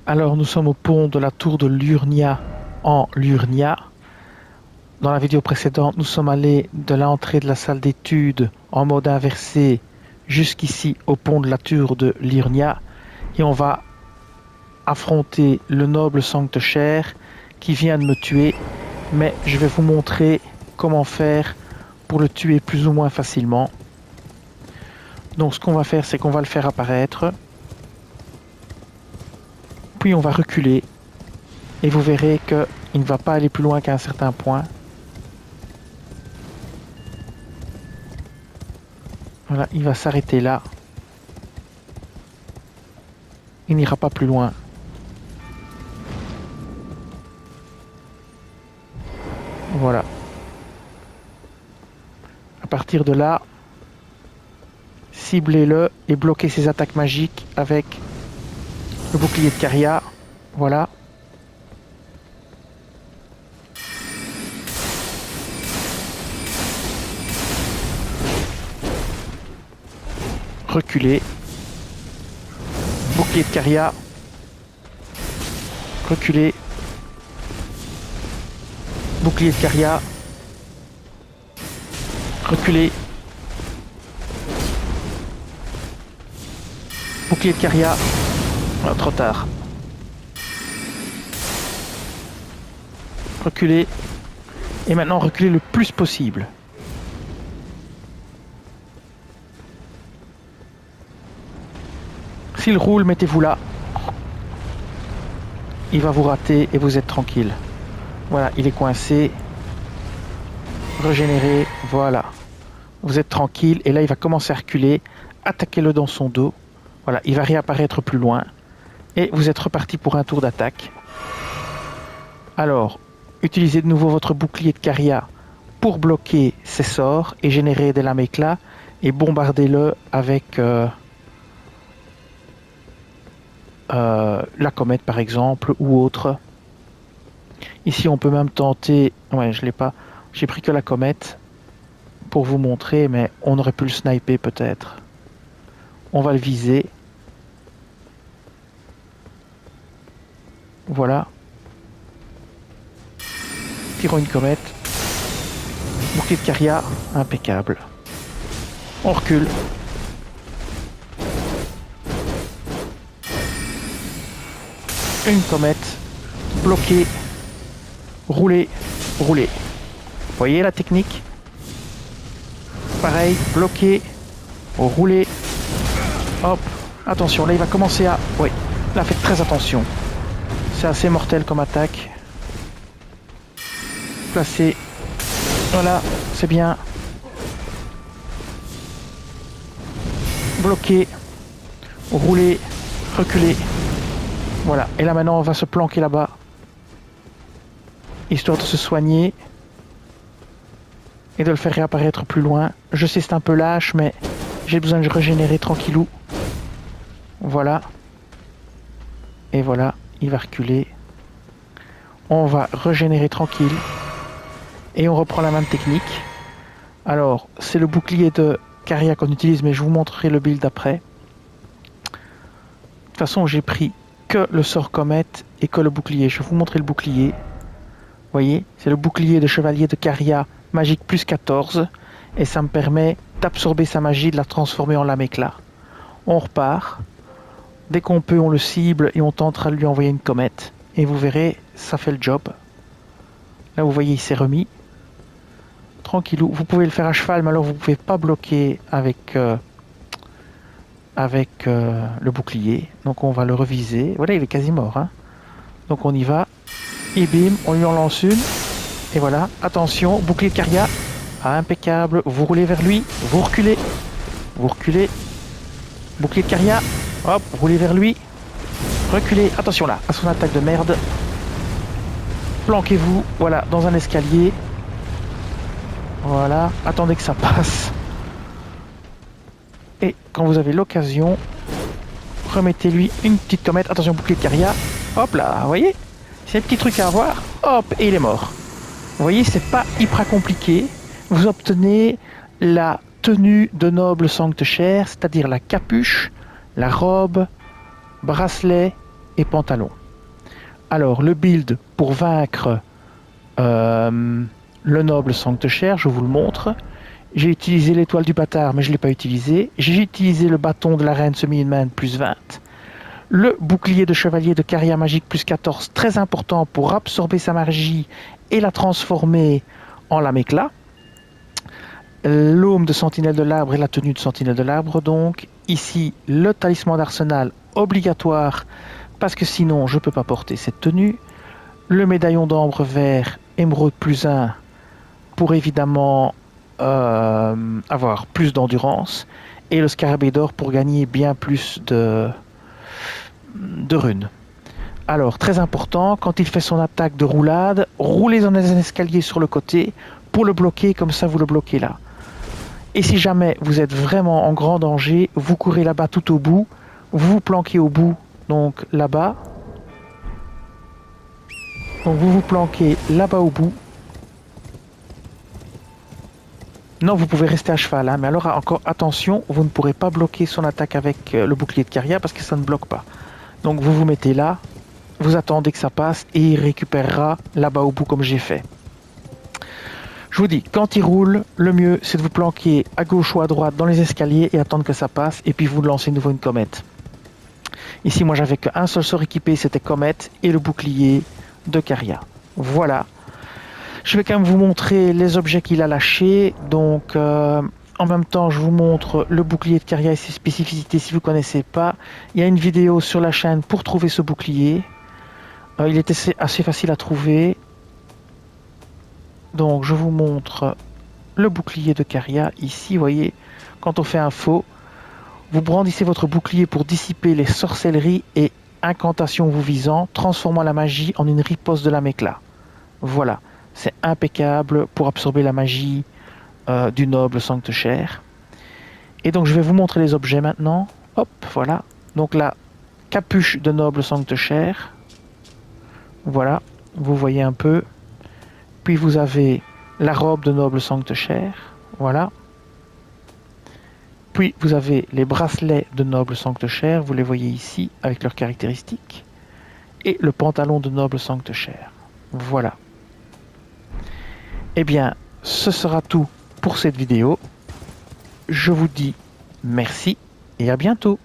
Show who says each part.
Speaker 1: Alors, nous sommes au pont de la tour de Lurnia en Lurnia. Dans la vidéo précédente, nous sommes allés de l'entrée de la salle d'études en mode inversé jusqu'ici au pont de la tour de Lurnia. Et on va affronter le noble Sanctechair qui vient de me tuer. Mais je vais vous montrer comment faire pour le tuer plus ou moins facilement. Donc ce qu'on va faire, c'est qu'on va le faire apparaître. Puis on va reculer. Et vous verrez qu'il ne va pas aller plus loin qu'à un certain point. Voilà, il va s'arrêter là. Il n'ira pas plus loin. Voilà. À partir de là, ciblez-le et bloquez ses attaques magiques avec le bouclier de Caria. Voilà. Reculez. Bouclier de Caria. Reculez. Bouclier de Caria. Reculez. Bouclier de Caria. Ah, trop tard. Reculez. Et maintenant, reculez le plus possible. S'il roule, mettez-vous là. Il va vous rater et vous êtes tranquille. Voilà, il est coincé. Régénéré, voilà. Vous êtes tranquille et là il va commencer à reculer. Attaquez-le dans son dos. Voilà, il va réapparaître plus loin. Et vous êtes reparti pour un tour d'attaque. Alors, utilisez de nouveau votre bouclier de Caria pour bloquer ses sorts et générer des lames éclats. Et bombardez-le avec la comète par exemple ou autre. Ici on peut même tenter... Ouais, je l'ai pas. J'ai pris que la comète pour vous montrer, mais on aurait pu le sniper peut-être. On va le viser. Voilà. Tirons une comète. Bouclier de Caria, impeccable. On recule. Une comète. Bloqué. Rouler. Rouler. Vous voyez la technique? Pareil, bloqué. Rouler. Hop. Attention, là il va commencer à... Oui, là faites très attention. C'est assez mortel comme attaque. Placé. Voilà, c'est bien. Bloqué. Rouler. Reculer. Voilà, et là maintenant on va se planquer là-bas. Histoire de se soigner. Et de le faire réapparaître plus loin. Je sais c'est un peu lâche, mais j'ai besoin de régénérer tranquillou. Voilà. Et voilà, il va reculer. On va régénérer tranquille. Et on reprend la même technique. Alors, c'est le bouclier de Caria qu'on utilise, mais je vous montrerai le build après. De toute façon, j'ai pris que le sort comète et que le bouclier. Je vais vous montrer le bouclier. Vous voyez, c'est le bouclier de chevalier de Caria, magique plus 14. Et ça me permet d'absorber sa magie, de la transformer en lame éclat. On repart. Dès qu'on peut, on le cible et on tentera de lui envoyer une comète. Et vous verrez, ça fait le job. Là, vous voyez, il s'est remis. Tranquillou. Vous pouvez le faire à cheval, mais alors vous ne pouvez pas bloquer avec le bouclier. Donc on va le reviser. Voilà, il est quasi mort. Hein. Donc on y va. Et bim, on lui en lance une. Et voilà, attention, bouclier de Caria. Ah, impeccable. Vous roulez vers lui. Vous reculez. Vous reculez. Bouclier de Caria. Hop, roulez vers lui. Reculez. Attention là, à son attaque de merde. Planquez-vous. Voilà, dans un escalier. Voilà, attendez que ça passe. Et quand vous avez l'occasion, remettez-lui une petite comète. Attention, bouclier de Caria. Hop là, vous voyez? C'est un petit truc à avoir. Hop, et il est mort. Vous voyez, c'est pas hyper compliqué. Vous obtenez la tenue de noble Sanctechair, c'est-à-dire la capuche, la robe, bracelet et pantalon. Alors, le build pour vaincre le noble Sancte-Chair, je vous le montre. J'ai utilisé l'étoile du bâtard, mais je ne l'ai pas utilisé. J'ai utilisé le bâton de la reine semi-humaine plus 20. Le bouclier de chevalier de Caria magique plus 14, très important pour absorber sa magie et la transformer en lame éclat. L'aume de sentinelle de l'arbre et la tenue de sentinelle de l'arbre. Donc ici, le talisman d'arsenal obligatoire, parce que sinon je ne peux pas porter cette tenue. Le médaillon d'ambre vert, émeraude plus 1, pour évidemment avoir plus d'endurance. Et le scarabée d'or pour gagner bien plus de runes. Alors, très important, quand il fait son attaque de roulade, roulez dans un escalier sur le côté pour le bloquer, comme ça vous le bloquez là. Et si jamais vous êtes vraiment en grand danger, vous courez là-bas tout au bout, vous vous planquez au bout, donc là-bas. Donc vous vous planquez là-bas au bout. Non, vous pouvez rester à cheval, hein, mais alors encore attention, vous ne pourrez pas bloquer son attaque avec le bouclier de Caria parce que ça ne bloque pas. Donc vous vous mettez là, vous attendez que ça passe et il récupérera là-bas au bout comme j'ai fait. Je vous dis, quand il roule, le mieux c'est de vous planquer à gauche ou à droite dans les escaliers et attendre que ça passe et puis vous lancez de nouveau une comète. Ici moi j'avais qu'un seul sort équipé, c'était comète et le bouclier de Caria. Voilà. Je vais quand même vous montrer les objets qu'il a lâchés. Donc en même temps je vous montre le bouclier de Caria et ses spécificités si vous ne connaissez pas. Il y a une vidéo sur la chaîne pour trouver ce bouclier. Il était assez facile à trouver. Donc je vous montre le bouclier de Caria. Ici, vous voyez, quand on fait un faux, vous brandissez votre bouclier pour dissiper les sorcelleries et incantations vous visant, transformant la magie en une riposte de lame éclat. Voilà, c'est impeccable pour absorber la magie du noble Sancte-Chair. Et donc je vais vous montrer les objets maintenant. Hop, voilà. Donc la capuche de noble Sancte-Chair. Voilà, vous voyez un peu. Puis vous avez la robe de noble Sancte-Chair, voilà. Puis vous avez les bracelets de noble Sancte-Chair, vous les voyez ici avec leurs caractéristiques. Et le pantalon de noble Sancte-Chair, voilà. Eh bien, ce sera tout pour cette vidéo. Je vous dis merci et à bientôt.